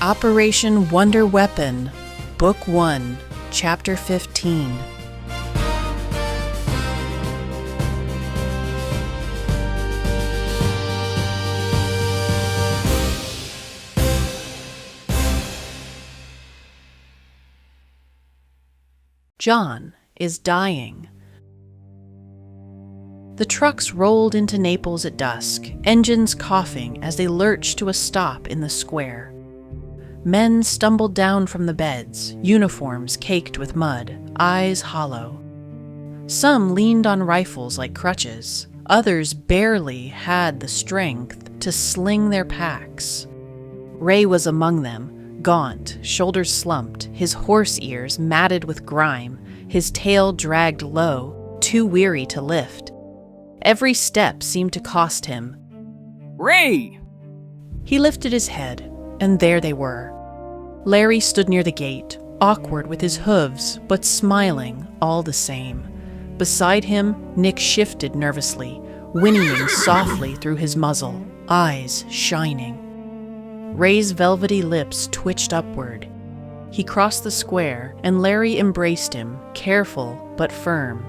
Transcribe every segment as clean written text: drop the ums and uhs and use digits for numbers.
Operation Wonder Weapon, Book 1, Chapter 15. John is dying. The trucks rolled into Naples at dusk, engines coughing as they lurched to a stop in the square. Men stumbled down from the beds, uniforms caked with mud, eyes hollow. Some leaned on rifles like crutches. Others barely had the strength to sling their packs. Ray was among them, gaunt, shoulders slumped, his horse ears matted with grime, his tail dragged low, too weary to lift. Every step seemed to cost him. Ray! He lifted his head, and there they were. Larry stood near the gate, awkward with his hooves, but smiling all the same. Beside him, Nick shifted nervously, whinnying softly through his muzzle, eyes shining. Ray's velvety lips twitched upward. He crossed the square, and Larry embraced him, careful but firm.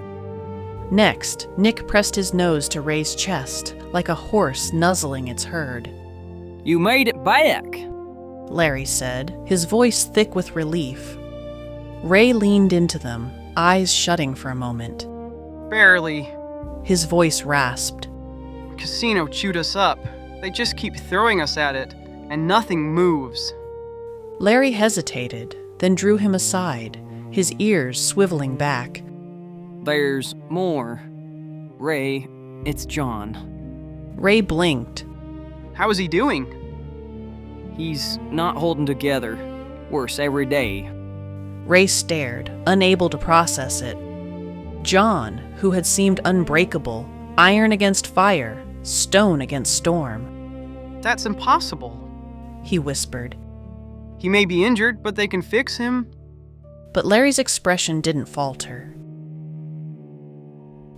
Next, Nick pressed his nose to Ray's chest, like a horse nuzzling its herd. You made it back! Larry said, his voice thick with relief. Ray leaned into them, eyes shutting for a moment. Barely. His voice rasped. Casino chewed us up. They just keep throwing us at it, and nothing moves. Larry hesitated, then drew him aside, his ears swiveling back. There's more. Ray, it's John. Ray blinked. How is he doing? He's not holding together. Worse every day. Ray stared, unable to process it. John, who had seemed unbreakable, iron against fire, stone against storm. That's impossible. He whispered. He may be injured, but they can fix him. But Larry's expression didn't falter.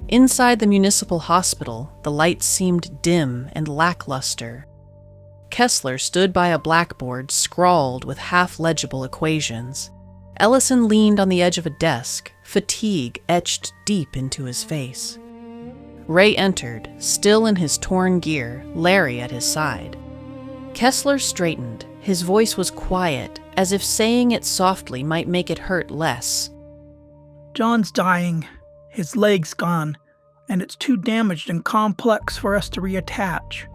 Inside the municipal hospital, the lights seemed dim and lackluster. Kessler stood by a blackboard scrawled with half-legible equations. Ellison leaned on the edge of a desk, fatigue etched deep into his face. Ray entered, still in his torn gear, Larry at his side. Kessler straightened. His voice was quiet, as if saying it softly might make it hurt less. John's dying. His leg's gone, and it's too damaged and complex for us to reattach.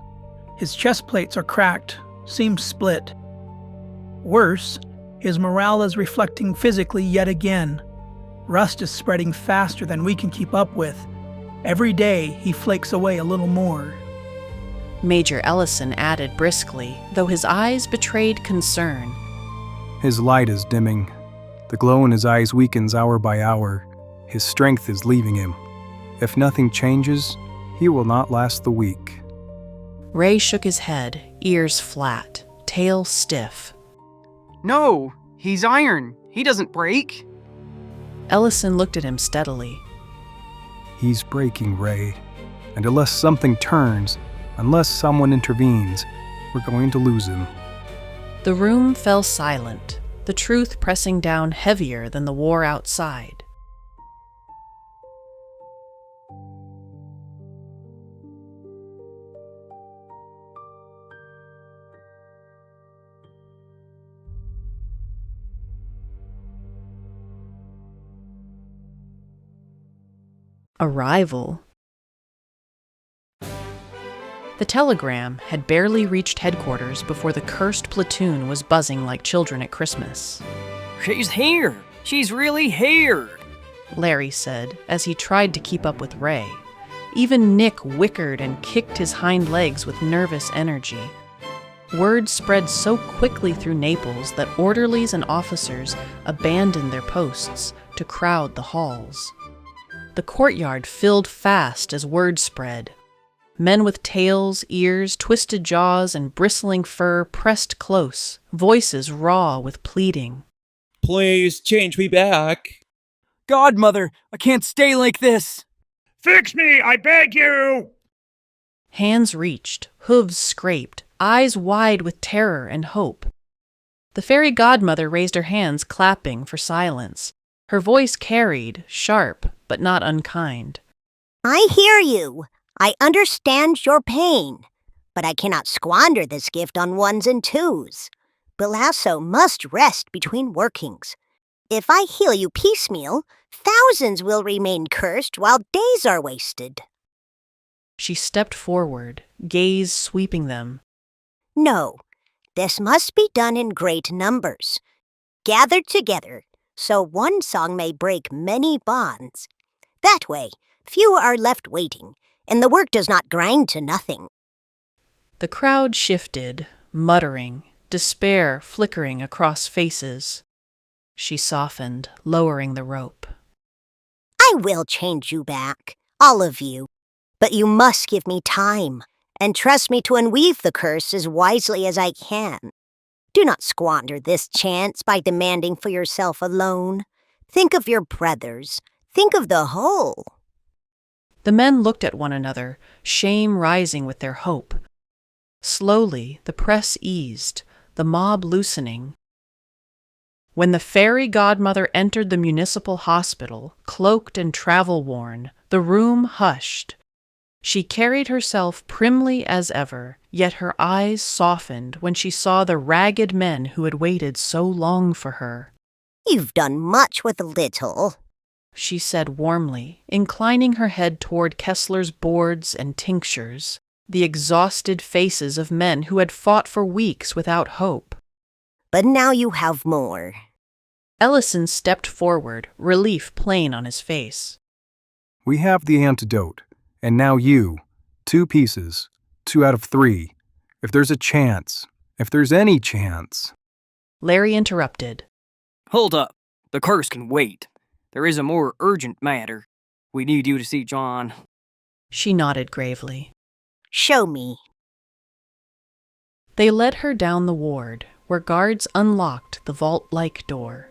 His chest plates are cracked, seams split. Worse, his morale is reflecting physically yet again. Rust is spreading faster than we can keep up with. Every day, he flakes away a little more. Major Ellison added briskly, though his eyes betrayed concern. His light is dimming. The glow in his eyes weakens hour by hour. His strength is leaving him. If nothing changes, he will not last the week. Ray shook his head, ears flat, tail stiff. No, he's iron. He doesn't break. Ellison looked at him steadily. He's breaking, Ray. And unless something turns, unless someone intervenes, we're going to lose him. The room fell silent, the truth pressing down heavier than the war outside. Arrival. The telegram had barely reached headquarters before the cursed platoon was buzzing like children at Christmas. She's here! She's really here! Larry said as he tried to keep up with Ray. Even Nick whickered and kicked his hind legs with nervous energy. Word spread so quickly through Naples that orderlies and officers abandoned their posts to crowd the halls. The courtyard filled fast as word spread. Men with tails, ears, twisted jaws, and bristling fur pressed close, voices raw with pleading. Please change me back. Godmother, I can't stay like this! Fix me, I beg you! Hands reached, hooves scraped, eyes wide with terror and hope. The fairy godmother raised her hands, clapping for silence. Her voice carried, sharp, but not unkind. I hear you. I understand your pain. But I cannot squander this gift on ones and twos. Bilasso must rest between workings. If I heal you piecemeal, thousands will remain cursed while days are wasted. She stepped forward, gaze sweeping them. No, this must be done in great numbers, gathered together, so one song may break many bonds. That way, few are left waiting, and the work does not grind to nothing. The crowd shifted, muttering, despair flickering across faces. She softened, lowering the rope. I will change you back, all of you, but you must give me time, and trust me to unweave the curse as wisely as I can. Do not squander this chance by demanding for yourself alone. Think of your brothers. Think of the whole. The men looked at one another, shame rising with their hope. Slowly, the press eased, the mob loosening. When the fairy godmother entered the municipal hospital, cloaked and travel-worn, the room hushed. She carried herself primly as ever, yet her eyes softened when she saw the ragged men who had waited so long for her. You've done much with little, she said warmly, inclining her head toward Kessler's boards and tinctures, the exhausted faces of men who had fought for weeks without hope. But now you have more. Ellison stepped forward, relief plain on his face. We have the antidote, and now you. 2 pieces, 2 out of 3. If there's a chance, if there's any chance. Larry interrupted. Hold up. The curse can wait. There is a more urgent matter. We need you to see John. She nodded gravely. Show me. They led her down the ward, where guards unlocked the vault-like door.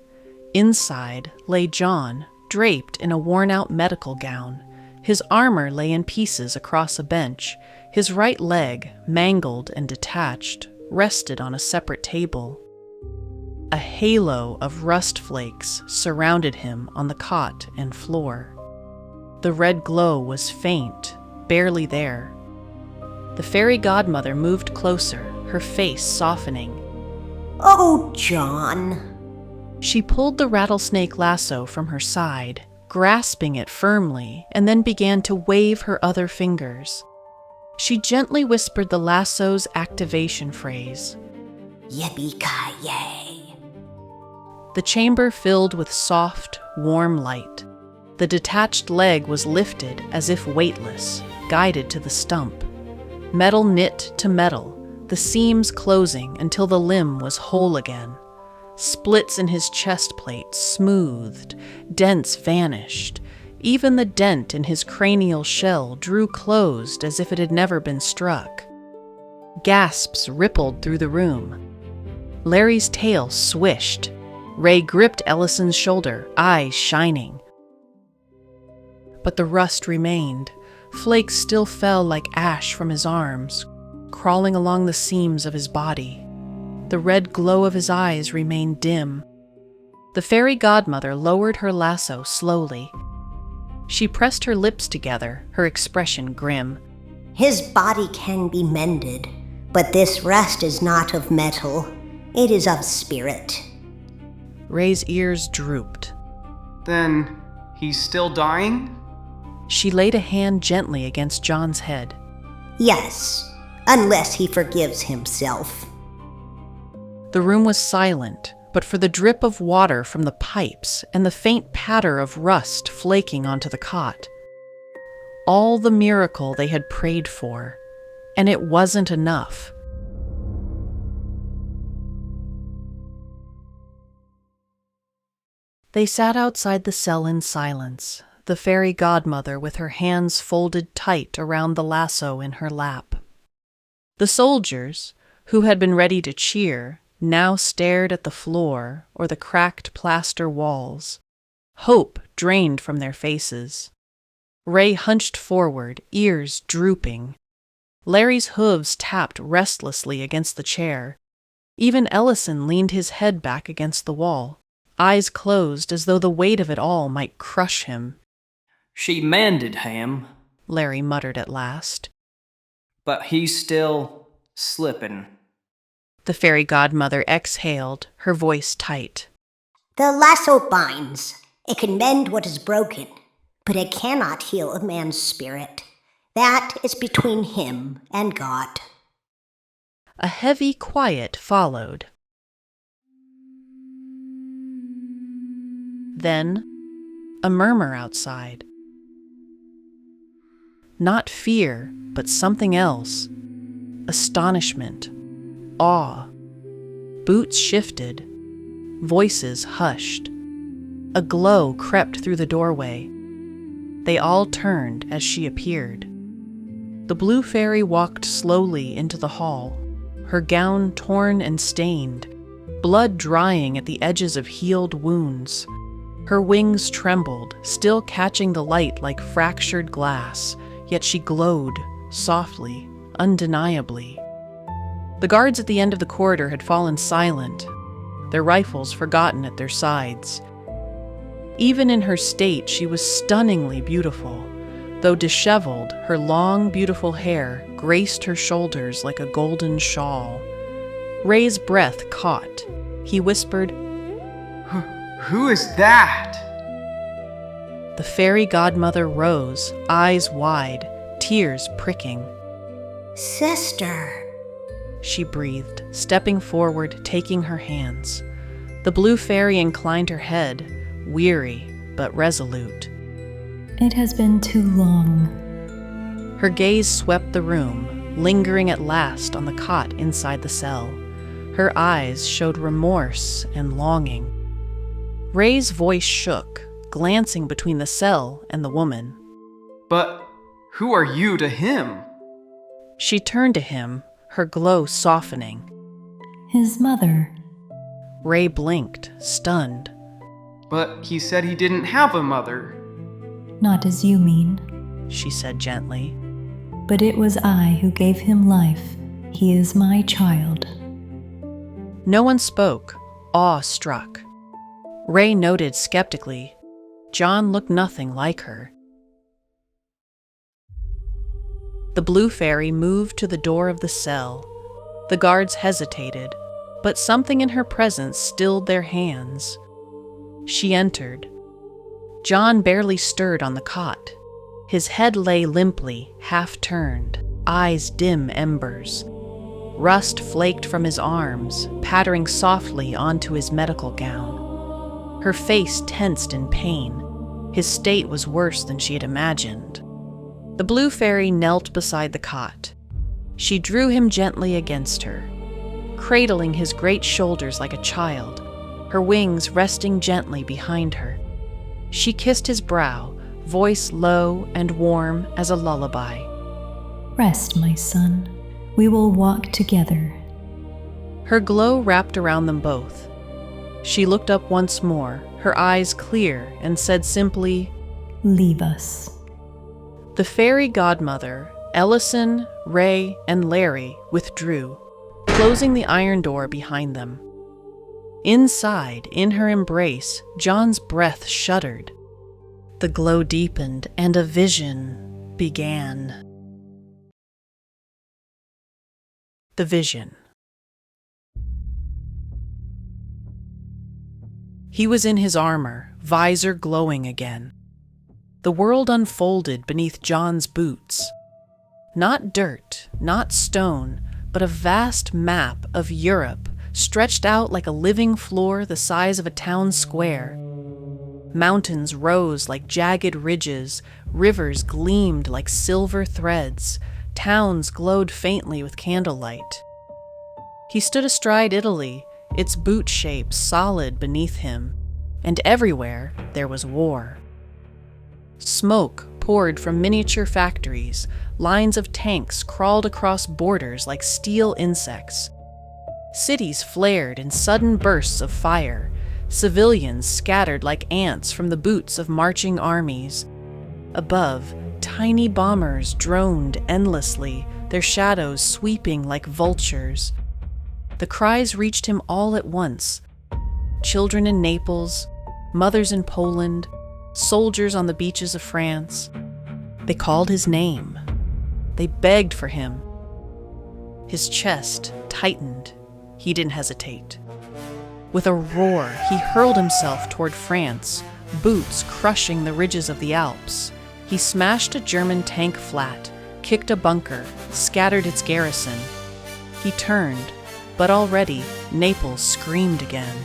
Inside lay John, draped in a worn-out medical gown. His armor lay in pieces across a bench. His right leg, mangled and detached, rested on a separate table. A halo of rust flakes surrounded him on the cot and floor. The red glow was faint, barely there. The fairy godmother moved closer, her face softening. Oh, John. She pulled the rattlesnake lasso from her side, grasping it firmly, and then began to wave her other fingers. She gently whispered the lasso's activation phrase. Yippee-ki-yay. The chamber filled with soft, warm light. The detached leg was lifted as if weightless, guided to the stump. Metal knit to metal, the seams closing until the limb was whole again. Splits in his chest plate smoothed, dents vanished. Even the dent in his cranial shell drew closed as if it had never been struck. Gasps rippled through the room. Larry's tail swished. Ray gripped Ellison's shoulder, eyes shining. But the rust remained. Flakes still fell like ash from his arms, crawling along the seams of his body. The red glow of his eyes remained dim. The fairy godmother lowered her lasso slowly. She pressed her lips together, her expression grim. His body can be mended, but this rust is not of metal. It is of spirit. Ray's ears drooped. Then he's still dying? She laid a hand gently against John's head. Yes, unless he forgives himself. The room was silent, but for the drip of water from the pipes and the faint patter of rust flaking onto the cot. All the miracle they had prayed for, and it wasn't enough. They sat outside the cell in silence, the fairy godmother with her hands folded tight around the lasso in her lap. The soldiers, who had been ready to cheer, now stared at the floor or the cracked plaster walls. Hope drained from their faces. Ray hunched forward, ears drooping. Larry's hooves tapped restlessly against the chair. Even Ellison leaned his head back against the wall, eyes closed as though the weight of it all might crush him. She mended him, Larry muttered at last. but he's still slipping. The fairy godmother exhaled, her voice tight. The lasso binds. It can mend what is broken, but it cannot heal a man's spirit. That is between him and God. A heavy quiet followed. Then, a murmur outside. Not fear, but something else. Astonishment, awe. Boots shifted, voices hushed. A glow crept through the doorway. They all turned as she appeared. The blue fairy walked slowly into the hall, her gown torn and stained, blood drying at the edges of healed wounds. Her wings trembled, still catching the light like fractured glass, yet she glowed, softly, undeniably. The guards at the end of the corridor had fallen silent, their rifles forgotten at their sides. Even in her state, she was stunningly beautiful. Though disheveled, her long, beautiful hair graced her shoulders like a golden shawl. Ray's breath caught. He whispered, Who is that? The fairy godmother rose, eyes wide, tears pricking. Sister. She breathed, stepping forward, taking her hands. The blue fairy inclined her head, weary but resolute. It has been too long. Her gaze swept the room, lingering at last on the cot inside the cell. Her eyes showed remorse and longing. Ray's voice shook, glancing between the cell and the woman. But who are you to him? She turned to him, her glow softening. His mother. Ray blinked, stunned. But he said he didn't have a mother. Not as you mean. She said gently. But it was I who gave him life. He is my child. No one spoke, awe struck. Ray noted skeptically, John looked nothing like her. The blue fairy moved to the door of the cell. The guards hesitated, but something in her presence stilled their hands. She entered. John barely stirred on the cot. His head lay limply, half-turned, eyes dim embers. Rust flaked from his arms, pattering softly onto his medical gown. Her face tensed in pain. His state was worse than she had imagined. The blue fairy knelt beside the cot. She drew him gently against her, cradling his great shoulders like a child, her wings resting gently behind her. She kissed his brow, voice low and warm as a lullaby. Rest, my son. We will walk together. Her glow wrapped around them both. She looked up once more, her eyes clear, and said simply, Leave us. The fairy godmother, Ellison, Ray, and Larry withdrew, closing the iron door behind them. Inside, in her embrace, John's breath shuddered. The glow deepened, and a vision began. The vision. He was in his armor, visor glowing again. The world unfolded beneath John's boots. Not dirt, not stone, but a vast map of Europe stretched out like a living floor the size of a town square. Mountains rose like jagged ridges, rivers gleamed like silver threads, towns glowed faintly with candlelight. He stood astride Italy, its boot shape solid beneath him, and everywhere there was war. Smoke poured from miniature factories, lines of tanks crawled across borders like steel insects. Cities flared in sudden bursts of fire, civilians scattered like ants from the boots of marching armies. Above, tiny bombers droned endlessly, their shadows sweeping like vultures. The cries reached him all at once. Children in Naples, mothers in Poland, soldiers on the beaches of France. They called his name. They begged for him. His chest tightened. He didn't hesitate. With a roar, he hurled himself toward France, boots crushing the ridges of the Alps. He smashed a German tank flat, kicked a bunker, scattered its garrison. He turned, but already Naples screamed again.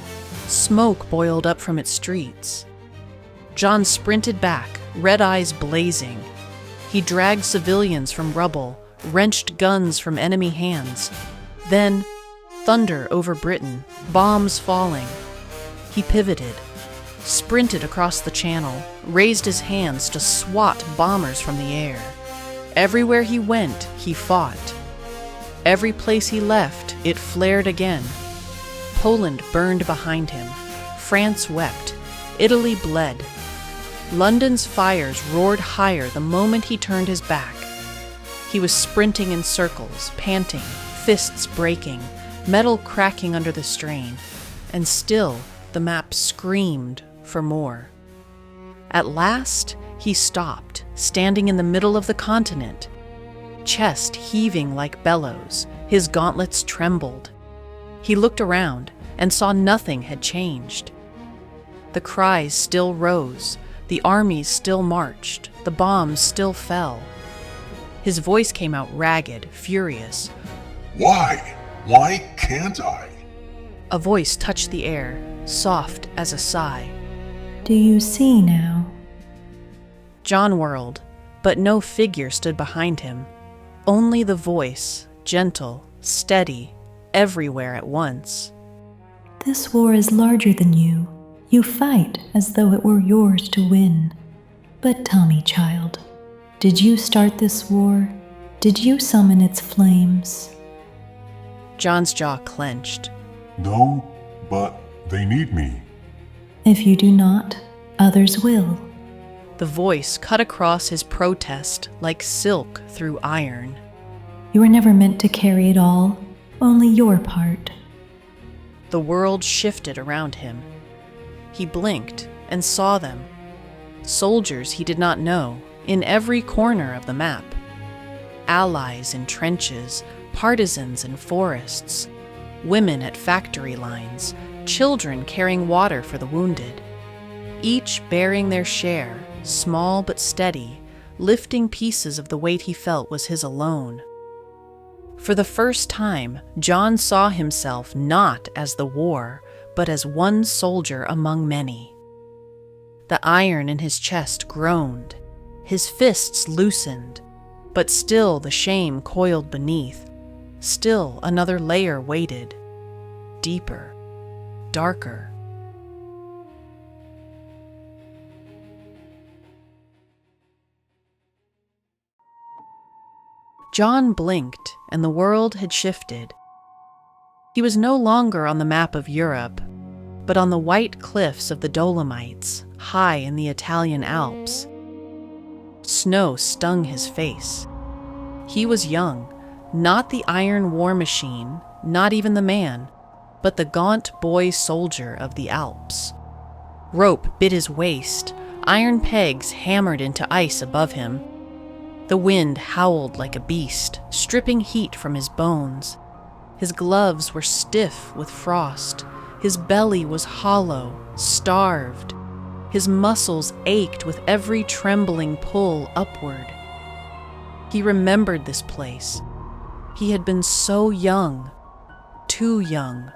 Smoke boiled up from its streets. John sprinted back, red eyes blazing. He dragged civilians from rubble, wrenched guns from enemy hands. Then, thunder over Britain, bombs falling. He pivoted, sprinted across the channel, raised his hands to swat bombers from the air. Everywhere he went, he fought. Every place he left, it flared again. Poland burned behind him. France wept. Italy bled. London's fires roared higher the moment he turned his back. He was sprinting in circles, panting, fists breaking, metal cracking under the strain, and still the map screamed for more. At last, he stopped, standing in the middle of the continent, chest heaving like bellows, his gauntlets trembled. He looked around and saw nothing had changed. The cries still rose, the armies still marched, the bombs still fell. His voice came out ragged, furious. Why? Why can't I? A voice touched the air, soft as a sigh. Do you see now? John whirled, but no figure stood behind him. Only the voice, gentle, steady, everywhere at once. This war is larger than you. You fight as though it were yours to win. But tell me, child, did you start this war? Did you summon its flames? John's jaw clenched. No, but they need me. If you do not, others will. The voice cut across his protest like silk through iron. You were never meant to carry it all, only your part. The world shifted around him. He blinked and saw them. Soldiers he did not know, in every corner of the map. Allies in trenches, partisans in forests, women at factory lines, children carrying water for the wounded. Each bearing their share, small but steady, lifting pieces of the weight he felt was his alone. For the first time, John saw himself not as the war, but as one soldier among many. The iron in his chest groaned, his fists loosened, but still the shame coiled beneath. Still another layer waited, deeper, darker. John blinked, and the world had shifted. He was no longer on the map of Europe, but on the white cliffs of the Dolomites, high in the Italian Alps. Snow stung his face. He was young, not the iron war machine, not even the man, but the gaunt boy soldier of the Alps. Rope bit his waist, iron pegs hammered into ice above him. The wind howled like a beast, stripping heat from his bones. His gloves were stiff with frost. His belly was hollow, starved. His muscles ached with every trembling pull upward. He remembered this place. He had been so young, too young.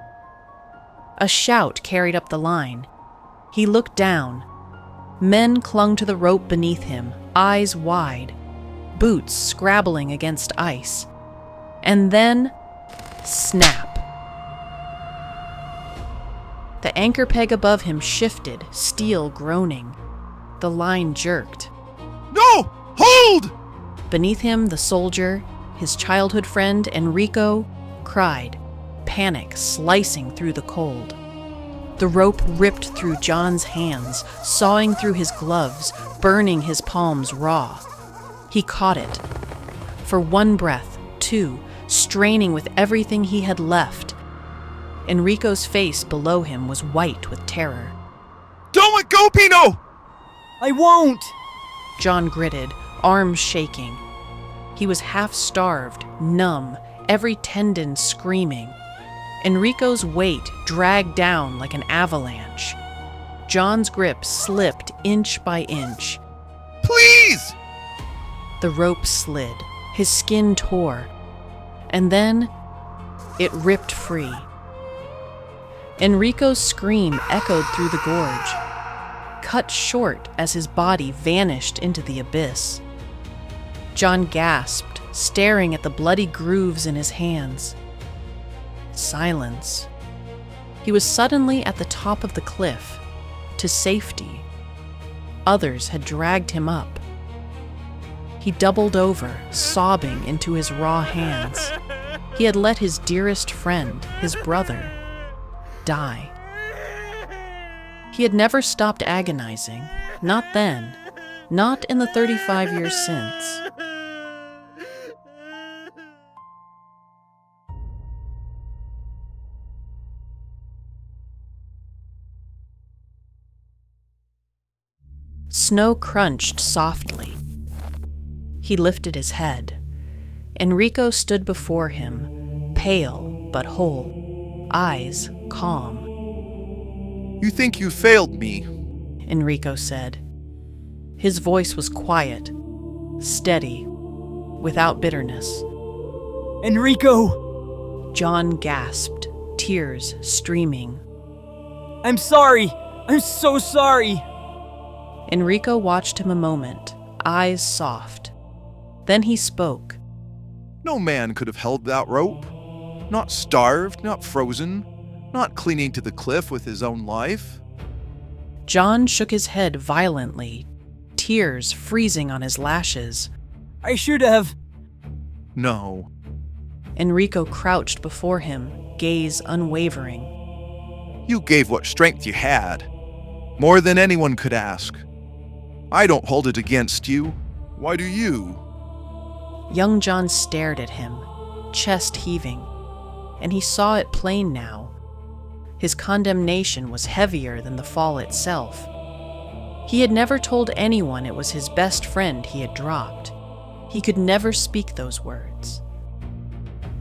A shout carried up the line. He looked down. Men clung to the rope beneath him, eyes wide, boots scrabbling against ice. And then, snap. The anchor peg above him shifted, steel groaning. The line jerked. No! Hold! Beneath him, the soldier, his childhood friend Enrico, cried, panic slicing through the cold. The rope ripped through John's hands, sawing through his gloves, burning his palms raw. He caught it. For one breath, two, straining with everything he had left, Enrico's face below him was white with terror. Don't let go, Pino! I won't! John gritted, arms shaking. He was half-starved, numb, every tendon screaming. Enrico's weight dragged down like an avalanche. John's grip slipped inch by inch. Please! The rope slid, his skin tore, and then it ripped free. Enrico's scream echoed through the gorge, cut short as his body vanished into the abyss. John gasped, staring at the bloody grooves in his hands. Silence. He was suddenly at the top of the cliff, to safety. Others had dragged him up. He doubled over, sobbing into his raw hands. He had let his dearest friend, his brother, die. He had never stopped agonizing, not then, not in the 35 years since. Snow crunched softly. He lifted his head. Enrico stood before him, pale but whole, eyes calm. You think you failed me? Enrico said. His voice was quiet, steady, without bitterness. Enrico! John gasped, tears streaming. I'm sorry! I'm so sorry! Enrico watched him a moment, eyes soft. Then he spoke. No man could have held that rope. Not starved, not frozen, not clinging to the cliff with his own life. John shook his head violently, tears freezing on his lashes. I should have. No. Enrico crouched before him, gaze unwavering. You gave what strength you had. More than anyone could ask. I don't hold it against you. Why do you? Young John stared at him, chest heaving, and he saw it plain now. His condemnation was heavier than the fall itself. He had never told anyone it was his best friend he had dropped. He could never speak those words.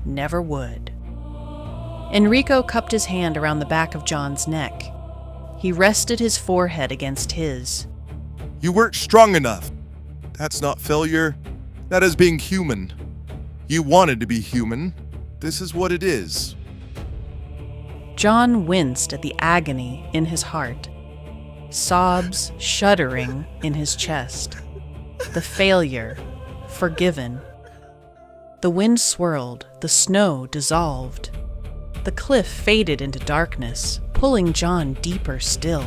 Never would. Enrico cupped his hand around the back of John's neck. He rested his forehead against his. You weren't strong enough. That's not failure. That is being human. You wanted to be human. This is what it is. John winced at the agony in his heart, sobs shuddering in his chest. The failure, forgiven. The wind swirled, the snow dissolved. The cliff faded into darkness, pulling John deeper still.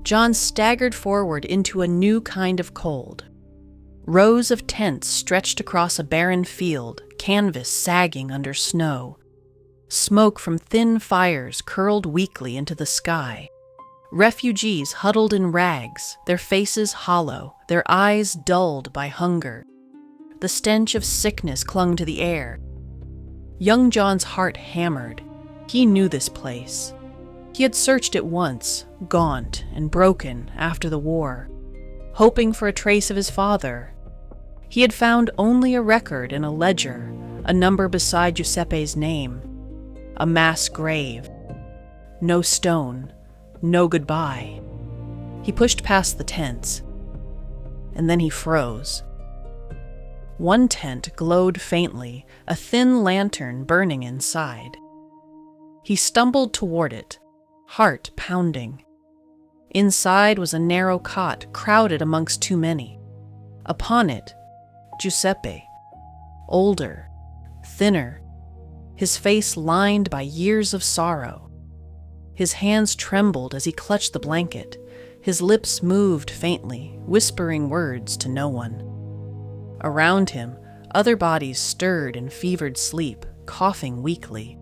John staggered forward into a new kind of cold. Rows of tents stretched across a barren field, canvas sagging under snow. Smoke from thin fires curled weakly into the sky. Refugees huddled in rags, their faces hollow, their eyes dulled by hunger. The stench of sickness clung to the air. Young John's heart hammered. He knew this place. He had searched it once, gaunt and broken after the war, hoping for a trace of his father. He had found only a record in a ledger, a number beside Giuseppe's name, a mass grave. No stone, no goodbye. He pushed past the tents, and then he froze. One tent glowed faintly, a thin lantern burning inside. He stumbled toward it, heart pounding. Inside was a narrow cot crowded amongst too many. Upon it, Giuseppe, older, thinner, his face lined by years of sorrow. His hands trembled as he clutched the blanket. His lips moved faintly, whispering words to no one. Around him, other bodies stirred in fevered sleep, coughing weakly.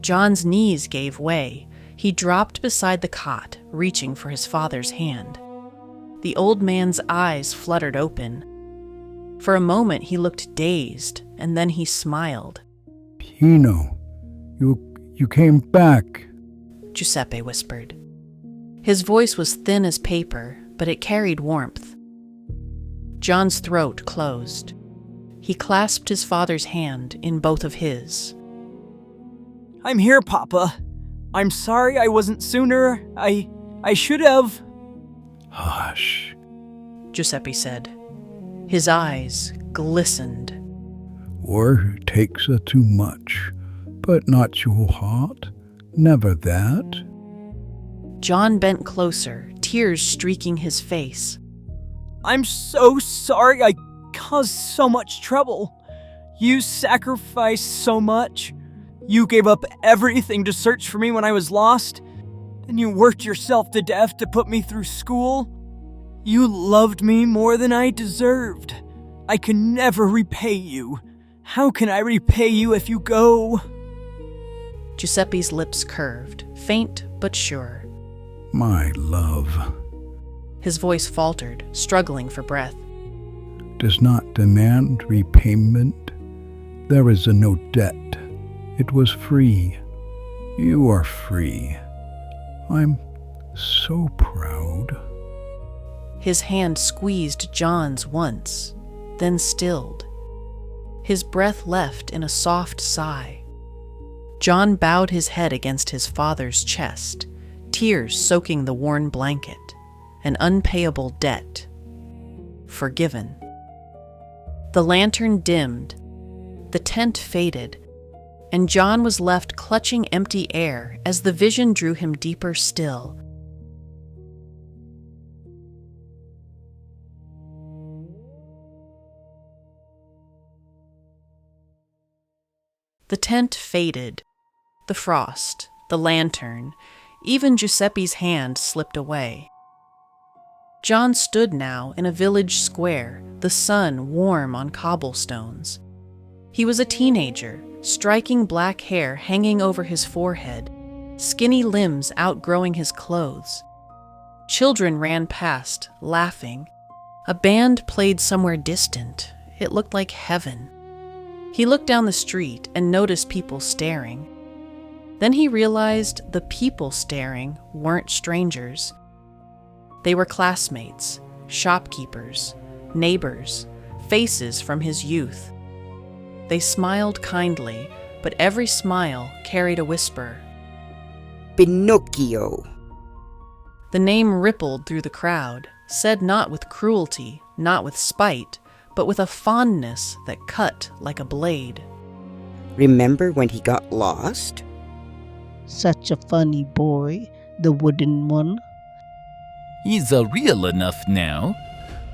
John's knees gave way. He dropped beside the cot, reaching for his father's hand. The old man's eyes fluttered open. For a moment he looked dazed, and then he smiled. Pino, you came back. Giuseppe whispered. His voice was thin as paper, but it carried warmth. John's throat closed. He clasped his father's hand in both of his. I'm here, Papa. I'm sorry I wasn't sooner. I should have. Hush. Giuseppe said. His eyes glistened. War takes too much, but not your heart. Never that. John bent closer, tears streaking his face. I'm so sorry I caused so much trouble. You sacrificed so much. You gave up everything to search for me when I was lost. And you worked yourself to death to put me through school. You loved me more than I deserved. I can never repay you. How can I repay you if you go? Giuseppe's lips curved, faint but sure. My love His voice faltered, struggling for breath. does not demand repayment. There is no debt. It was free. You are free. I'm so proud. His hand squeezed John's once, then stilled. His breath left in a soft sigh. John bowed his head against his father's chest, tears soaking the worn blanket. An unpayable debt. Forgiven. The lantern dimmed. The tent faded, and John was left clutching empty air as the vision drew him deeper still. The tent faded. The frost, the lantern, even Giuseppe's hand slipped away. John stood now in a village square, the sun warm on cobblestones. He was a teenager, striking black hair hanging over his forehead, skinny limbs outgrowing his clothes. Children ran past, laughing. A band played somewhere distant. It looked like heaven. He looked down the street and noticed people staring. Then he realized the people staring weren't strangers. They were classmates, shopkeepers, neighbors, faces from his youth. They smiled kindly, but every smile carried a whisper. Pinocchio. The name rippled through the crowd, said not with cruelty, not with spite, but with a fondness that cut like a blade. Remember when he got lost? Such a funny boy, the wooden one. He's real enough now,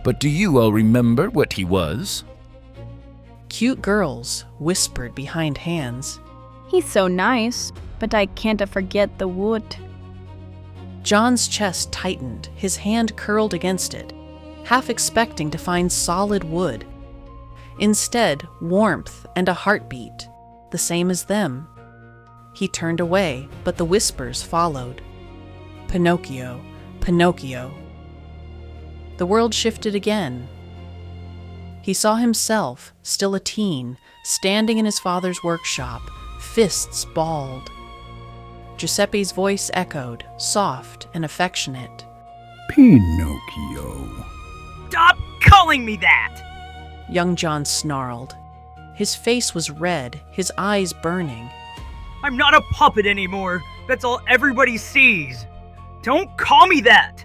but do you all remember what he was? Cute girls whispered behind hands. He's so nice, but I can't forget the wood. John's chest tightened, his hand curled against it, half expecting to find solid wood. Instead, warmth and a heartbeat, the same as them. He turned away, but the whispers followed. Pinocchio, Pinocchio. The world shifted again. He saw himself, still a teen, standing in his father's workshop, fists balled. Giuseppe's voice echoed, soft and affectionate. Pinocchio. Stop calling me that! Young John snarled. His face was red, his eyes burning. I'm not a puppet anymore. That's all everybody sees. Don't call me that!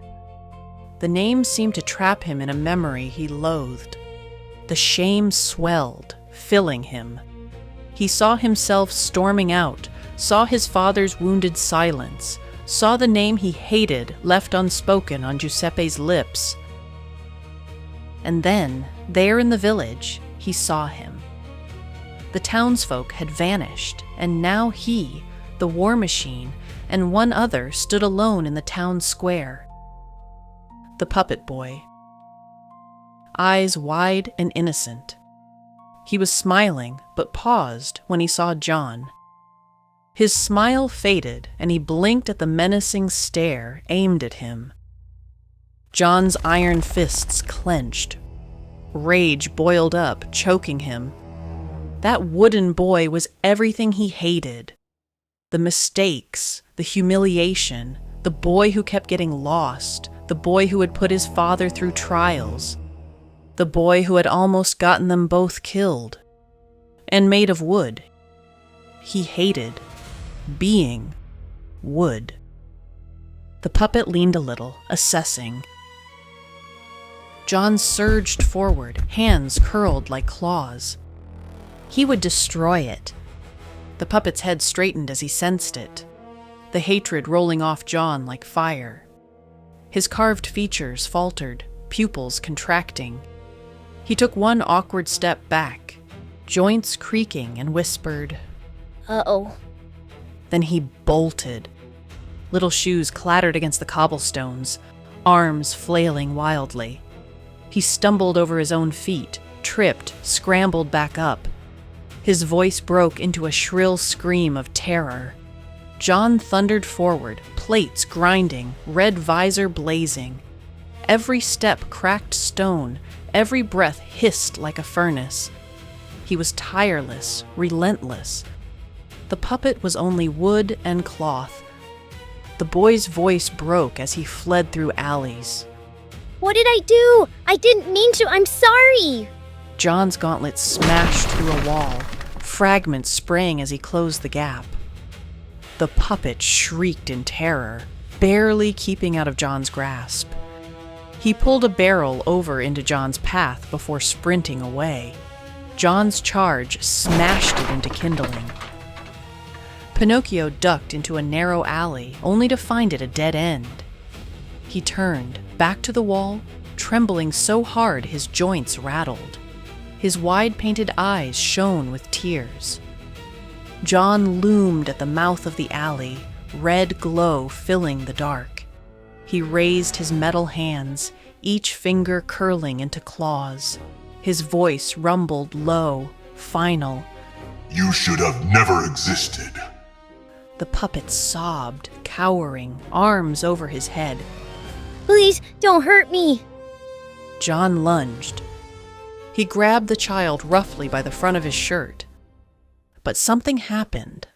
The name seemed to trap him in a memory he loathed. The shame swelled, filling him. He saw himself storming out, saw his father's wounded silence, saw the name he hated left unspoken on Giuseppe's lips. And then, there in the village, he saw him. The townsfolk had vanished, and now he, the war machine, and one other stood alone in the town square. The puppet boy. Eyes wide and innocent. He was smiling, but paused when he saw John. His smile faded, and he blinked at the menacing stare aimed at him. John's iron fists clenched. Rage boiled up, choking him. That wooden boy was everything he hated. The mistakes, the humiliation, the boy who kept getting lost, the boy who had put his father through trials, the boy who had almost gotten them both killed. And made of wood. He hated being wood. The puppet leaned a little, assessing. John surged forward, hands curled like claws. He would destroy it. The puppet's head straightened as he sensed it, the hatred rolling off John like fire. His carved features faltered, pupils contracting. He took one awkward step back, joints creaking, and whispered, "Uh-oh." Then he bolted. Little shoes clattered against the cobblestones, arms flailing wildly. He stumbled over his own feet, tripped, scrambled back up. His voice broke into a shrill scream of terror. John thundered forward, plates grinding, red visor blazing. Every step cracked stone, every breath hissed like a furnace. He was tireless, relentless. The puppet was only wood and cloth. The boy's voice broke as he fled through alleys. "What did I do? I didn't mean to. I'm sorry." John's gauntlet smashed through a wall, fragments spraying as he closed the gap. The puppet shrieked in terror, barely keeping out of John's grasp. He pulled a barrel over into John's path before sprinting away. John's charge smashed it into kindling. Pinocchio ducked into a narrow alley, only to find it a dead end. He turned, back to the wall, trembling so hard his joints rattled. His wide-painted eyes shone with tears. John loomed at the mouth of the alley, red glow filling the dark. He raised his metal hands, each finger curling into claws. His voice rumbled low, final. "You should have never existed." The puppet sobbed, cowering, arms over his head. "Please, don't hurt me." John lunged. He grabbed the child roughly by the front of his shirt. But something happened.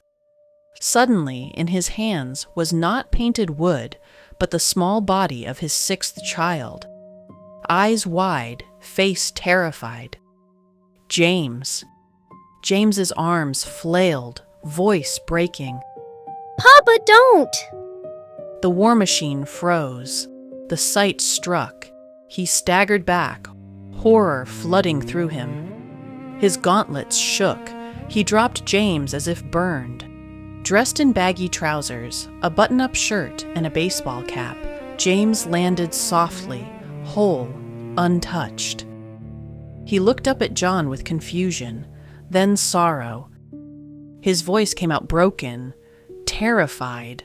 Suddenly, in his hands was not painted wood, but the small body of his sixth child. Eyes wide, face terrified. James. James's arms flailed, voice breaking. "Papa, don't!" The war machine froze. The sight struck. He staggered back, horror flooding through him. His gauntlets shook. He dropped James as if burned. Dressed in baggy trousers, a button-up shirt, and a baseball cap, James landed softly, whole, untouched. He looked up at John with confusion, then sorrow. His voice came out broken, terrified.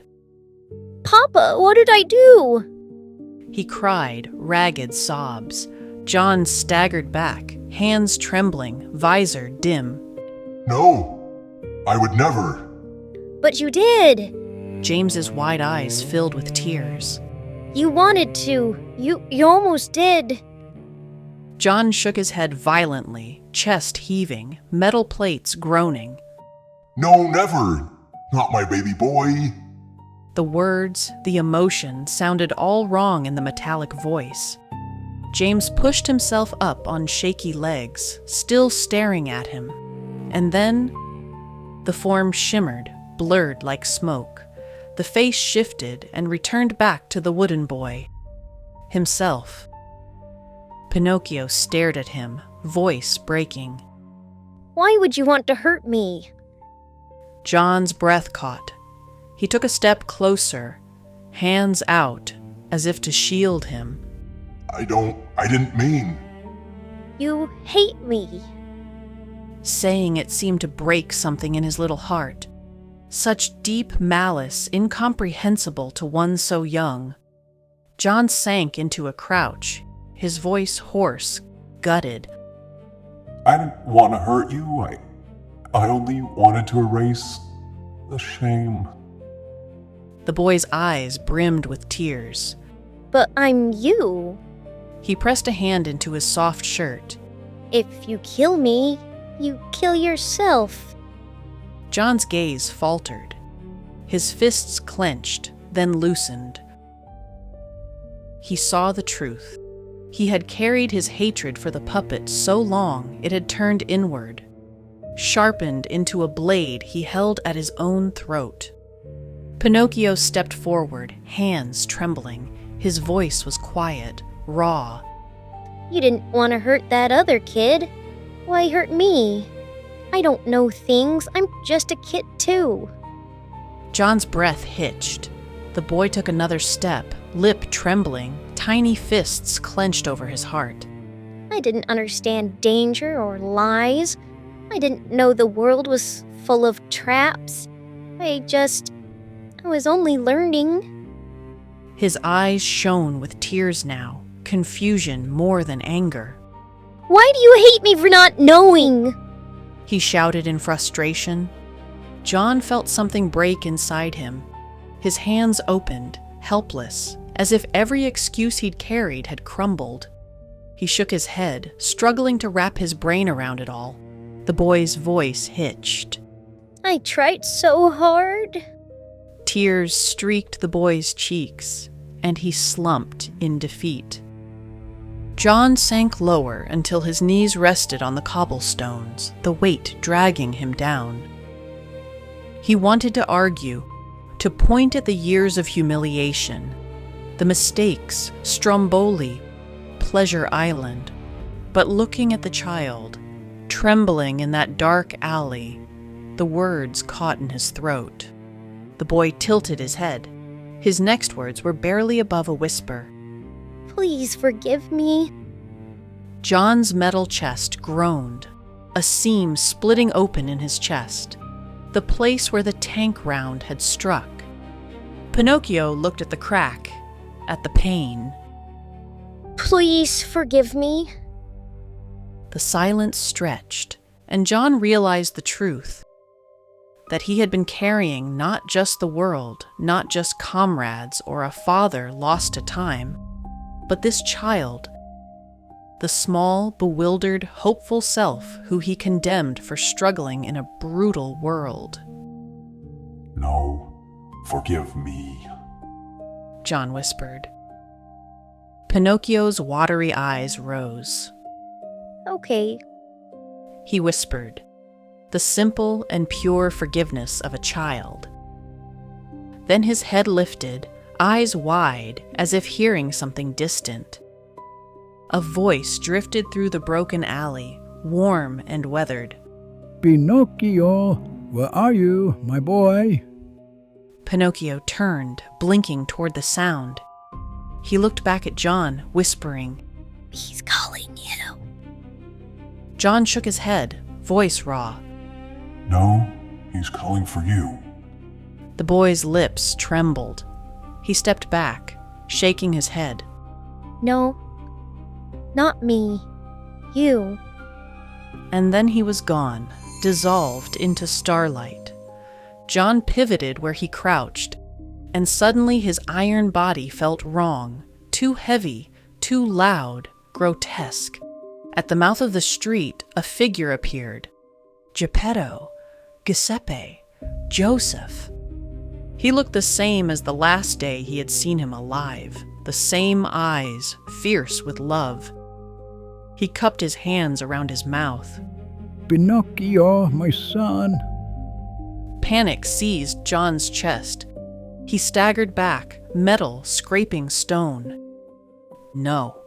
"Papa, what did I do?" He cried, ragged sobs. John staggered back, hands trembling, visor dim. "No, I would never." "But you did." James's wide eyes filled with tears. "You wanted to. You almost did." John shook his head violently, chest heaving, metal plates groaning. "No, never. Not my baby boy." The words, the emotion sounded all wrong in the metallic voice. James pushed himself up on shaky legs, still staring at him. And then, the form shimmered, blurred like smoke. The face shifted and returned back to the wooden boy. Himself. Pinocchio stared at him, voice breaking. "Why would you want to hurt me?" John's breath caught. He took a step closer, hands out, as if to shield him. I didn't mean." "You hate me." Saying it seemed to break something in his little heart. Such deep malice, incomprehensible to one so young. John sank into a crouch, his voice hoarse, gutted. "I didn't want to hurt you. I only wanted to erase the shame." The boy's eyes brimmed with tears. But I'm you. He pressed a hand into his soft shirt. If you kill me, you kill yourself. John's gaze faltered. His fists clenched, then loosened. He saw the truth. He had carried his hatred for the puppet so long it had turned inward, sharpened into a blade he held at his own throat. Pinocchio stepped forward, hands trembling. His voice was quiet, raw. You didn't want to hurt that other kid. Why hurt me? I don't know things. I'm just a kid too. John's breath hitched. The boy took another step, lip trembling, tiny fists clenched over his heart. I didn't understand danger or lies. I didn't know the world was full of traps. I was only learning. His eyes shone with tears now, confusion more than anger. Why do you hate me for not knowing? He shouted in frustration. John felt something break inside him. His hands opened, helpless, as if every excuse he'd carried had crumbled. He shook his head, struggling to wrap his brain around it all. The boy's voice hitched. I tried so hard. Tears streaked the boy's cheeks, and he slumped in defeat. John sank lower until his knees rested on the cobblestones, the weight dragging him down. He wanted to argue, to point at the years of humiliation, the mistakes, Stromboli, Pleasure Island, but looking at the child, trembling in that dark alley, the words caught in his throat. The boy tilted his head. His next words were barely above a whisper. Please forgive me. John's metal chest groaned, a seam splitting open in his chest, the place where the tank round had struck. Pinocchio looked at the crack, at the pain. Please forgive me. The silence stretched, and John realized the truth, that he had been carrying not just the world, not just comrades or a father lost to time, but this child, the small, bewildered, hopeful self who he condemned for struggling in a brutal world. No, forgive me, John whispered. Pinocchio's watery eyes rose. Okay, he whispered, the simple and pure forgiveness of a child. Then his head lifted, eyes wide, as if hearing something distant. A voice drifted through the broken alley, warm and weathered. Pinocchio, where are you, my boy? Pinocchio turned, blinking toward the sound. He looked back at John, whispering, He's calling you. John shook his head, voice raw. No, he's calling for you. The boy's lips trembled. He stepped back, shaking his head. No, not me. You. And then he was gone, dissolved into starlight. John pivoted where he crouched, and suddenly his iron body felt wrong, too heavy, too loud, grotesque. At the mouth of the street, a figure appeared. Geppetto, Giuseppe, Joseph. He looked the same as the last day he had seen him alive, the same eyes, fierce with love. He cupped his hands around his mouth. Pinocchio, my son. Panic seized John's chest. He staggered back, metal scraping stone. No,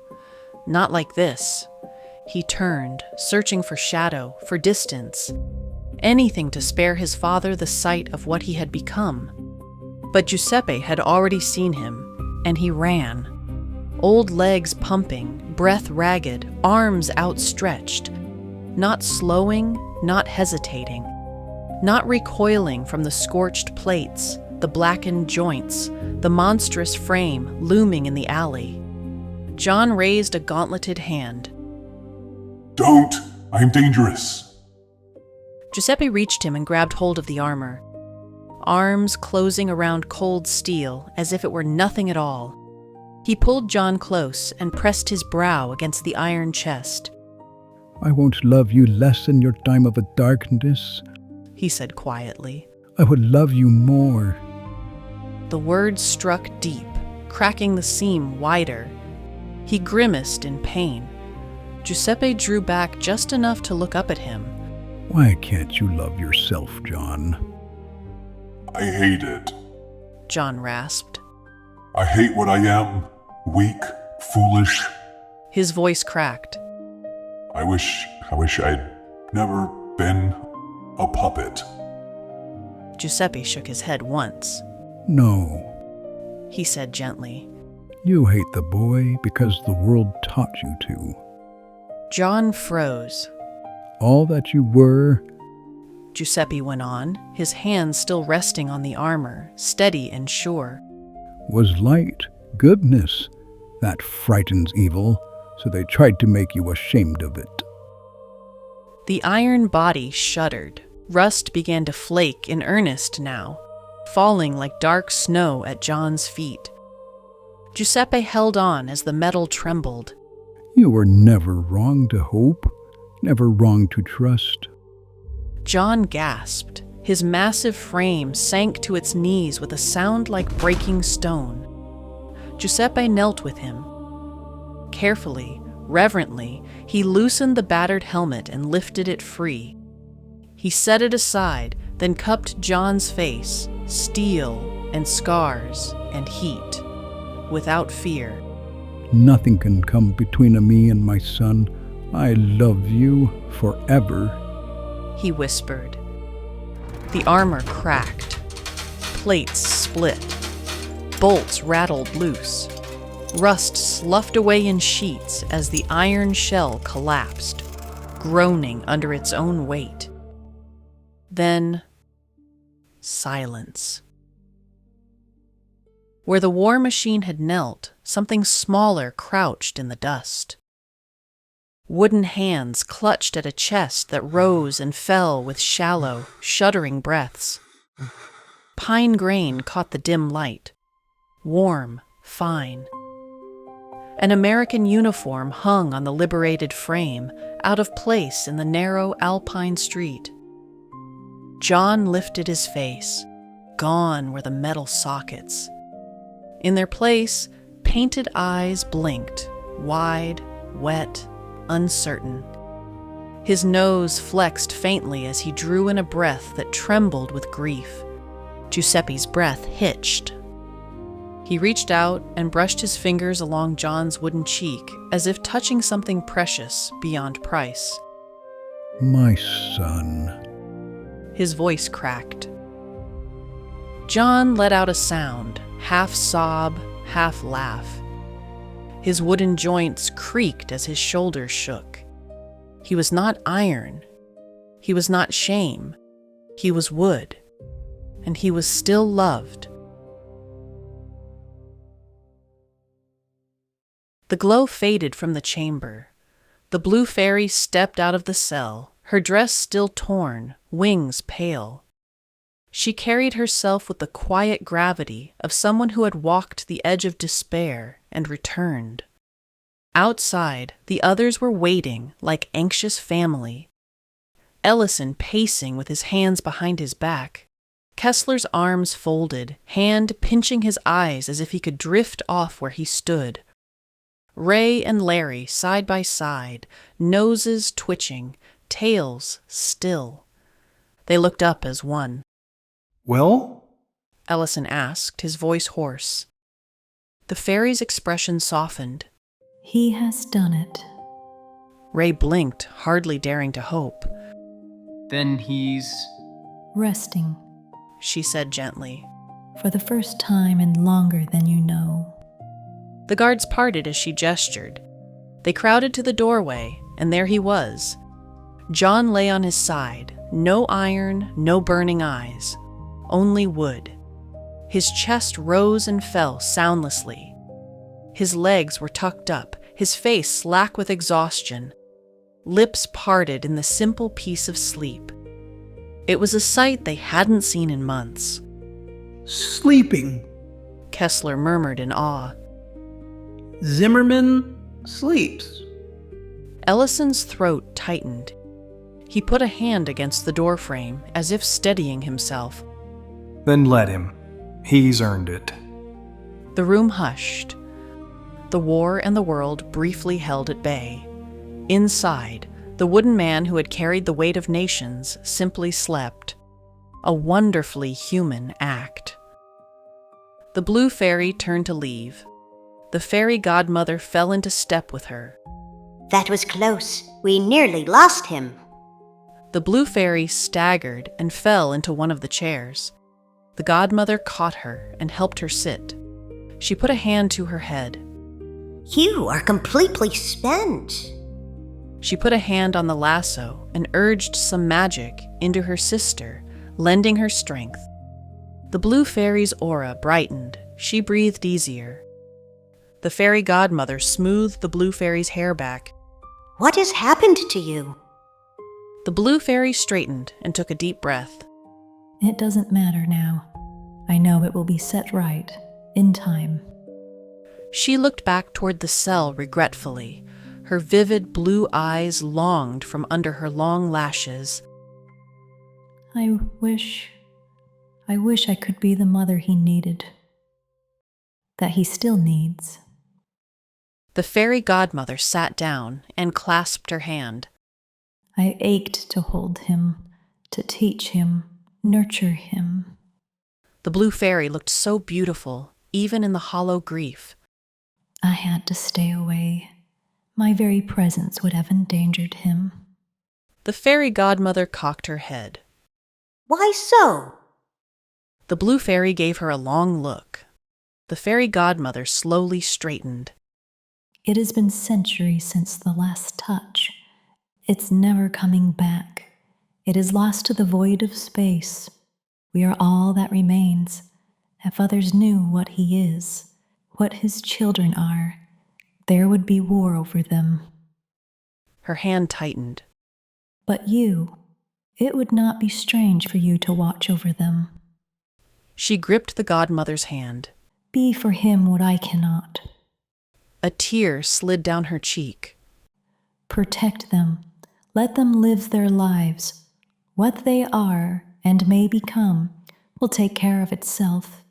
not like this. He turned, searching for shadow, for distance, anything to spare his father the sight of what he had become. But Giuseppe had already seen him, and he ran. Old legs pumping, breath ragged, arms outstretched, not slowing, not hesitating, not recoiling from the scorched plates, the blackened joints, the monstrous frame looming in the alley. John raised a gauntleted hand. Don't! I'm dangerous! Giuseppe reached him and grabbed hold of the armor, arms closing around cold steel as if it were nothing at all. He pulled John close and pressed his brow against the iron chest. I won't love you less in your time of darkness, he said quietly. I would love you more. The words struck deep, cracking the seam wider. He grimaced in pain. Giuseppe drew back just enough to look up at him. Why can't you love yourself, John? I hate it. John rasped. I hate what I am. Weak, foolish. His voice cracked. I wish I'd never been a puppet. Giuseppe shook his head once. No, he said gently. You hate the boy because the world taught you to. John froze. All that you were, Giuseppe went on, his hands still resting on the armor, steady and sure, was light, goodness. That frightens evil, so they tried to make you ashamed of it. The iron body shuddered. Rust began to flake in earnest now, falling like dark snow at John's feet. Giuseppe held on as the metal trembled. You were never wrong to hope, never wrong to trust. John gasped. His massive frame sank to its knees with a sound like breaking stone. Giuseppe knelt with him. Carefully, reverently, he loosened the battered helmet and lifted it free. He set it aside, then cupped John's face, steel and scars and heat, without fear. Nothing can come between me and my son. I love you forever, he whispered. The armor cracked. Plates split. Bolts rattled loose. Rust sloughed away in sheets as the iron shell collapsed, groaning under its own weight. Then, silence. Where the war machine had knelt, something smaller crouched in the dust. Wooden hands clutched at a chest that rose and fell with shallow, shuddering breaths. Pine grain caught the dim light. Warm, fine. An American uniform hung on the liberated frame, out of place in the narrow alpine street. John lifted his face. Gone were the metal sockets. In their place, painted eyes blinked, wide, wet, uncertain. His nose flexed faintly as he drew in a breath that trembled with grief. Giuseppe's breath hitched. He reached out and brushed his fingers along John's wooden cheek, as if touching something precious beyond price. My son. His voice cracked. John let out a sound, half sob, half laugh. His wooden joints creaked as his shoulders shook. He was not iron. He was not shame. He was wood. And he was still loved. The glow faded from the chamber. The blue fairy stepped out of the cell, her dress still torn, wings pale. She carried herself with the quiet gravity of someone who had walked the edge of despair and returned. Outside, the others were waiting like anxious family. Ellison pacing with his hands behind his back. Kessler's arms folded, hand pinching his eyes as if he could drift off where he stood. Ray and Larry side by side, noses twitching, tails still. They looked up as one. Well? Ellison asked, his voice hoarse. The fairy's expression softened. He has done it. Ray blinked, hardly daring to hope. Then he's... Resting. She said gently. For the first time in longer than you know. The guards parted as she gestured. They crowded to the doorway, and there he was. John lay on his side, no iron, no burning eyes, only wood. His chest rose and fell soundlessly. His legs were tucked up, his face slack with exhaustion, lips parted in the simple peace of sleep. It was a sight they hadn't seen in months. Sleeping, Kessler murmured in awe. Zimmerman sleeps. Ellison's throat tightened. He put a hand against the doorframe, as if steadying himself. Then let him. He's earned it. The room hushed. The war and the world briefly held at bay. Inside, the wooden man who had carried the weight of nations simply slept. A wonderfully human act. The blue fairy turned to leave. The fairy godmother fell into step with her. That was close. We nearly lost him. The blue fairy staggered and fell into one of the chairs. The godmother caught her and helped her sit. She put a hand to her head. You are completely spent. She put a hand on the lasso and urged some magic into her sister, lending her strength. The blue fairy's aura brightened. She breathed easier. The fairy godmother smoothed the blue fairy's hair back. What has happened to you? The blue fairy straightened and took a deep breath. It doesn't matter now. I know it will be set right, in time. She looked back toward the cell regretfully. Her vivid blue eyes longed from under her long lashes. I wish I could be the mother he needed. That he still needs. The fairy godmother sat down and clasped her hand. I ached to hold him, to teach him, nurture him. The blue fairy looked so beautiful, even in the hollow grief. I had to stay away. My very presence would have endangered him. The fairy godmother cocked her head. Why so? The blue fairy gave her a long look. The fairy godmother slowly straightened. It has been centuries since the last touch. It's never coming back. It is lost to the void of space. We are all that remains. If others knew what he is, what his children are, there would be war over them. Her hand tightened. But you, it would not be strange for you to watch over them. She gripped the godmother's hand. Be for him what I cannot. A tear slid down her cheek. Protect them. Let them live their lives. What they are and may become will take care of itself.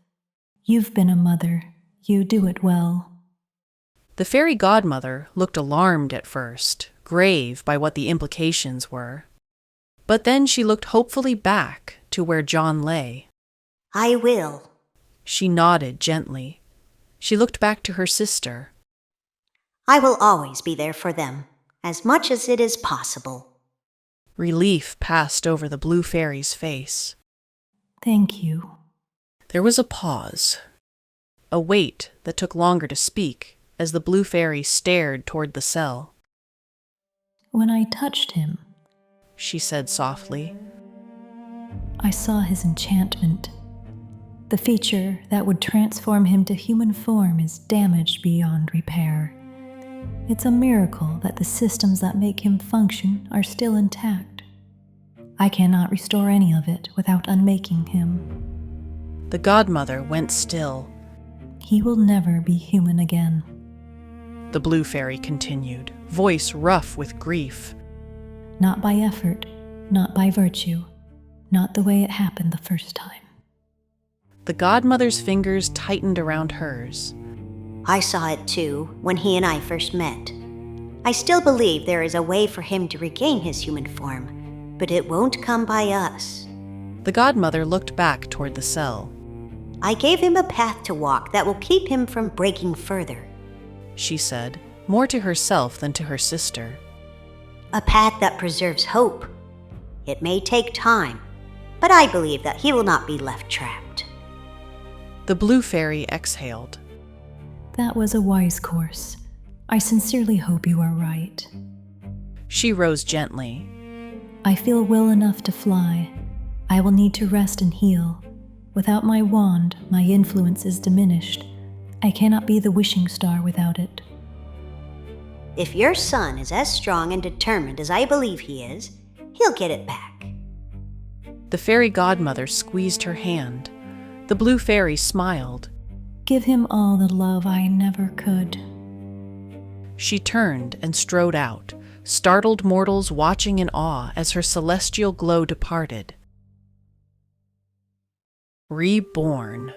You've been a mother. You do it well. The fairy godmother looked alarmed at first, grave by what the implications were. But then she looked hopefully back to where John lay. I will. She nodded gently. She looked back to her sister. I will always be there for them, as much as it is possible. Relief passed over the blue fairy's face. Thank you. There was a pause, a wait that took longer to speak as the blue fairy stared toward the cell. When I touched him, she said softly, I saw his enchantment. The feature that would transform him to human form is damaged beyond repair. It's a miracle that the systems that make him function are still intact. I cannot restore any of it without unmaking him. The godmother went still. He will never be human again. The blue fairy continued, voice rough with grief. Not by effort, not by virtue, not the way it happened the first time. The godmother's fingers tightened around hers. I saw it too, when he and I first met. I still believe there is a way for him to regain his human form, but it won't come by us. The godmother looked back toward the cell. I gave him a path to walk that will keep him from breaking further, she said, more to herself than to her sister. A path that preserves hope. It may take time, but I believe that he will not be left trapped. The blue fairy exhaled. That was a wise course. I sincerely hope you are right. She rose gently. I feel well enough to fly. I will need to rest and heal. Without my wand, my influence is diminished. I cannot be the wishing star without it. If your son is as strong and determined as I believe he is, he'll get it back. The fairy godmother squeezed her hand. The blue fairy smiled. Give him all the love I never could. she turned and strode out, startled mortals watching in awe as her celestial glow departed. Reborn.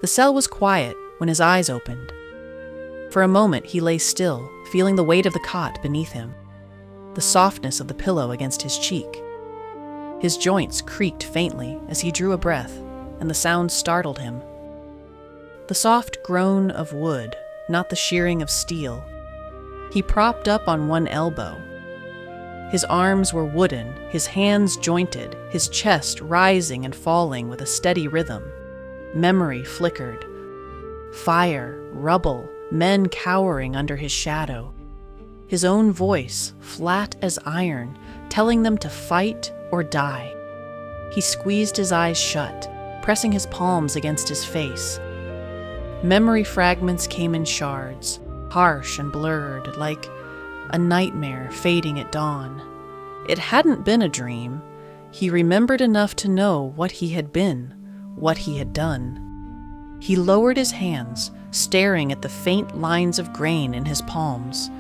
The cell was quiet when his eyes opened. For a moment he lay still, feeling the weight of the cot beneath him, the softness of the pillow against his cheek. His joints creaked faintly as he drew a breath, and the sound startled him. The soft groan of wood, not the shearing of steel. He propped up on one elbow. His arms were wooden, his hands jointed, his chest rising and falling with a steady rhythm. Memory flickered. Fire, rubble, men cowering under his shadow. His own voice, flat as iron, telling them to fight or die. He squeezed his eyes shut, pressing his palms against his face. Memory fragments came in shards, harsh and blurred, like a nightmare fading at dawn. It hadn't been a dream. He remembered enough to know what he had been, what he had done. He lowered his hands, staring at the faint lines of grain in his palms.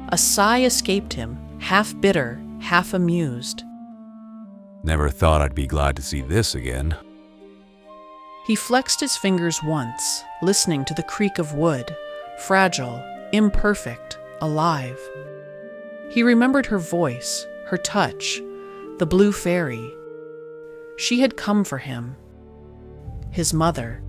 A sigh escaped him, half bitter, half amused. Never thought I'd be glad to see this again. He flexed his fingers once, listening to the creak of wood, fragile, imperfect, alive. He remembered her voice, her touch, the blue fairy. She had come for him. His mother.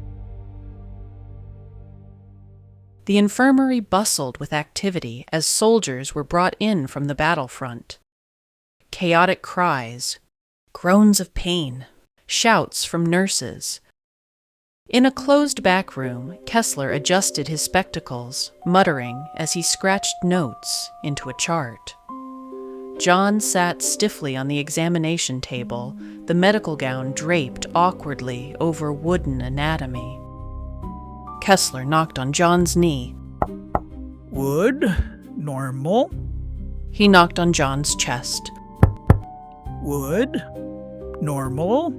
The infirmary bustled with activity as soldiers were brought in from the battlefront. Chaotic cries, groans of pain, shouts from nurses. In a closed back room, Kessler adjusted his spectacles, muttering as he scratched notes into a chart. John sat stiffly on the examination table, the medical gown draped awkwardly over wooden anatomy. Kessler knocked on John's knee. Wood, normal. He knocked on John's chest. Wood, normal.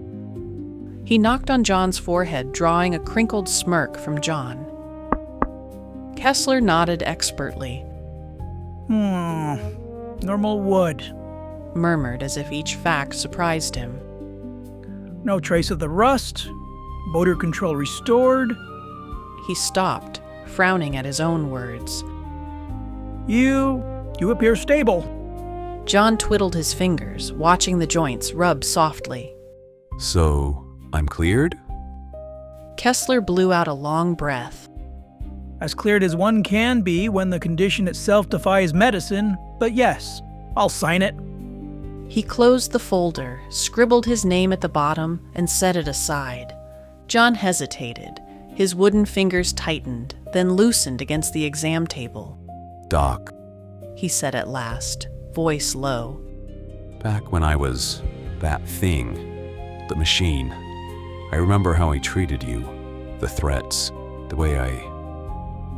He knocked on John's forehead, drawing a crinkled smirk from John. Kessler nodded expertly. Normal wood. Murmured as if each fact surprised him. No trace of the rust. Motor control restored. He stopped, frowning at his own words. You appear stable. John twiddled his fingers, watching the joints rub softly. So, I'm cleared? Kessler blew out a long breath. As cleared as one can be when the condition itself defies medicine, but yes, I'll sign it. He closed the folder, scribbled his name at the bottom, and set it aside. John hesitated. His wooden fingers tightened, then loosened against the exam table. Doc, he said at last, voice low. Back when I was that thing, the machine, I remember how I treated you, the threats, the way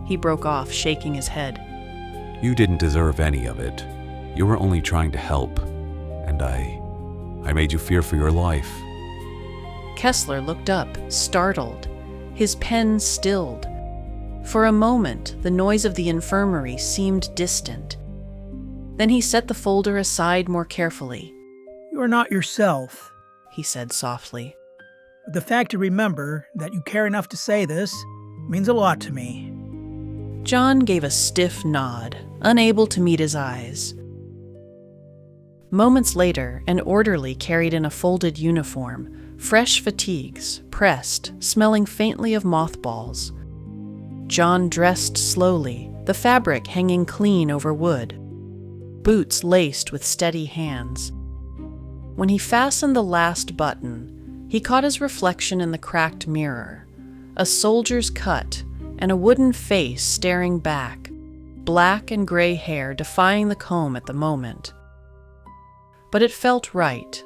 He broke off, shaking his head. You didn't deserve any of it. You were only trying to help, and I made you fear for your life. Kessler looked up, startled. His pen stilled. For a moment, the noise of the infirmary seemed distant. Then he set the folder aside more carefully. You are not yourself, he said softly. But the fact to remember that you care enough to say this means a lot to me. John gave a stiff nod, unable to meet his eyes. Moments later, an orderly carried in a folded uniform, fresh fatigues, pressed, smelling faintly of mothballs. John dressed slowly, the fabric hanging clean over wood. Boots laced with steady hands. When he fastened the last button, he caught his reflection in the cracked mirror. A soldier's cut, and a wooden face staring back, black and gray hair defying the comb at the moment. But it felt right,